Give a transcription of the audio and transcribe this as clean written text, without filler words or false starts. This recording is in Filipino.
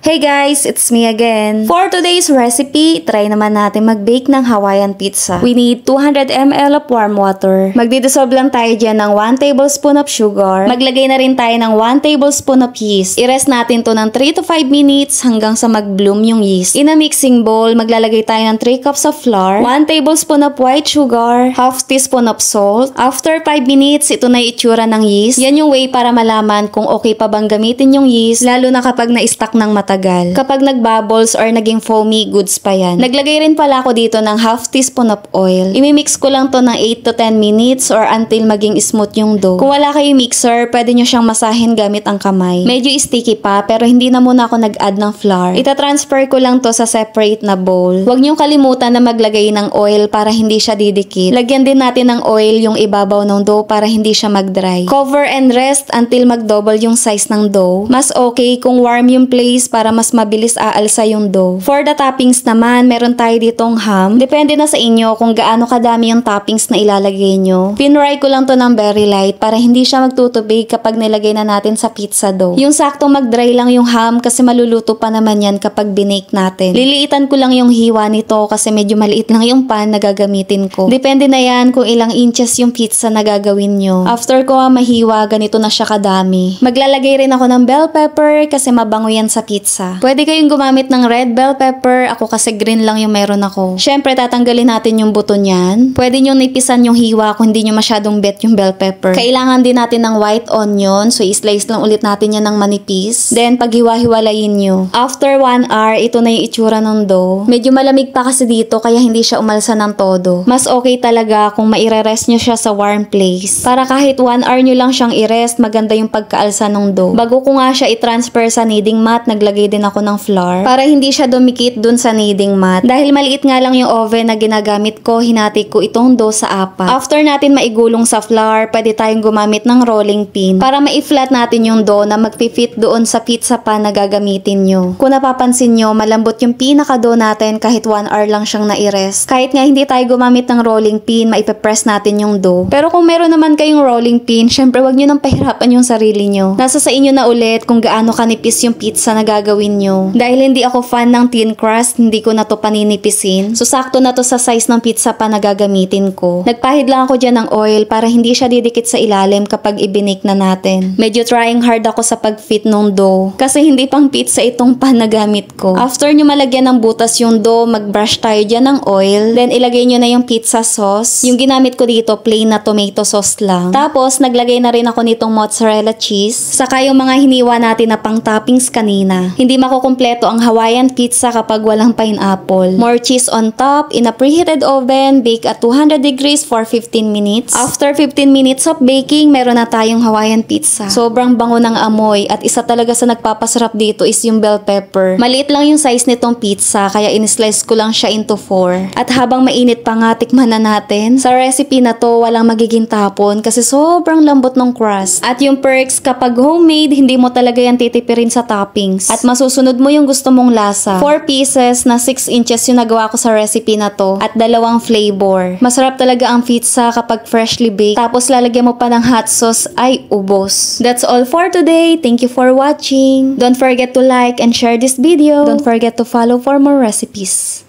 Hey guys, it's me again. For today's recipe, try naman natin mag-bake ng Hawaiian pizza. We need 200 ml of warm water. Magdidissolve lang tayo dyan ng 1 tablespoon of sugar. Maglagay na rin tayo ng 1 tablespoon of yeast. I-rest natin to ng 3 to 5 minutes hanggang sa mag-bloom yung yeast. In a mixing bowl, maglalagay tayo ng 3 cups of flour, 1 tablespoon of white sugar, half teaspoon of salt. After 5 minutes, ito na yung itsura ng yeast. Yan yung way para malaman kung okay pa bang gamitin yung yeast, lalo na kapag na-stuck ng matagal. Kapag nag-bubbles or naging foamy, goods pa yan. Naglagay rin pala ako dito ng half teaspoon of oil. Imimix ko lang to ng 8 to 10 minutes or until maging smooth yung dough. Kung wala kayong mixer, pwede nyo siyang masahin gamit ang kamay. Medyo sticky pa, pero hindi na muna ako nag-add ng flour. Ita-transfer ko lang to sa separate na bowl. Huwag nyo kalimutan na maglagay ng oil para hindi siya didikit. Lagyan din natin ng oil yung ibabaw ng dough para hindi siya mag-dry. Cover and rest until mag-double yung size ng dough. Mas okay kung warm yung place para mas mabilis aalsa yung dough. For the toppings naman, meron tayo ditong ham. Depende na sa inyo kung gaano kadami yung toppings na ilalagay nyo. Pinry ko lang to ng very light para hindi siya magtutubig kapag nilagay na natin sa pizza dough. Yung saktong mag-dry lang yung ham kasi maluluto pa naman yan kapag binake natin. Liliitan ko lang yung hiwa nito kasi medyo maliit lang yung pan na gagamitin ko. Depende na yan kung ilang inches yung pizza na gagawin nyo. After ko mahiwa, ganito na siya kadami. Maglalagay rin ako ng bell pepper kasi mabango yan sa pizza. Pwede kayong gumamit ng red bell pepper. Ako kasi green lang yung meron ako. Syempre, tatanggalin natin yung buto niyan. Pwede nyo nipisan yung hiwa kung hindi nyo masyadong bet yung bell pepper. Kailangan din natin ng white onion. So, i-slice lang ulit natin yan ng manipis. Then, paghiwa-hiwalayin nyo. After 1 hour, ito na yung itsura ng dough. Medyo malamig pa kasi dito kaya hindi siya umalsa ng todo. Mas okay talaga kung maire-rest nyo siya sa warm place. Para kahit 1 hour nyo lang siyang i-rest, maganda yung pagkaalsa ng dough. Bago ko nga siya i-transfer sa kneading mat, naglagay din ako ng flour para hindi siya dumikit dun sa kneading mat. Dahil maliit nga lang yung oven na ginagamit ko, hinati ko itong dough sa apat. After natin maigulong sa flour, pwede tayong gumamit ng rolling pin para ma-flat natin yung dough na magpi-fit doon sa pizza pan na gagamitin nyo. Kung napapansin nyo, malambot yung pinaka-dough natin kahit 1 hour lang siyang na-rest. Kahit nga hindi tayo gumamit ng rolling pin, maipe-press natin yung dough. Pero kung meron naman kayong rolling pin, syempre wag nyo nang pahirapan yung sarili nyo. Nasa sa inyo na ulit kung gaano kanipis yung pizza na gagawin nyo. Dahil hindi ako fan ng thin crust, hindi ko na to paninipisin. So, sakto na to sa size ng pizza pa na gagamitin ko. Nagpahid lang ako dyan ng oil para hindi siya didikit sa ilalim kapag ibinake na natin. Medyo trying hard ako sa pag-fit nung dough. Kasi hindi pang pizza itong pan na gamit ko. After nyo malagyan ng butas yung dough, mag-brush tayo dyan ng oil. Then, ilagay nyo na yung pizza sauce. Yung ginamit ko dito, plain na tomato sauce lang. Tapos, naglagay na rin ako nitong mozzarella cheese. Saka yung mga hiniwa natin na pang toppings kanina. Hindi makukumpleto ang Hawaiian pizza kapag walang pineapple. More cheese on top. In a preheated oven, bake at 200 degrees for 15 minutes. After 15 minutes of baking, meron na tayong Hawaiian pizza. Sobrang bango ng amoy at isa talaga sa nagpapasarap dito is yung bell pepper. Maliit lang yung size nitong pizza kaya in-slice ko lang siya into 4. At habang mainit pa nga, tikman na natin. Sa recipe na to, walang magiging tapon kasi sobrang lambot ng crust. At yung perks, kapag homemade, hindi mo talaga yan titipirin sa toppings. At masusunod mo yung gusto mong lasa. 4 pieces na 6 inches yung nagawa ko sa recipe na to at 2 flavor. Masarap talaga ang pizza kapag freshly baked. Tapos lalagyan mo pa ng hot sauce, ay ubos. That's all for today. Thank you for watching. Don't forget to like and share this video. Don't forget to follow for more recipes.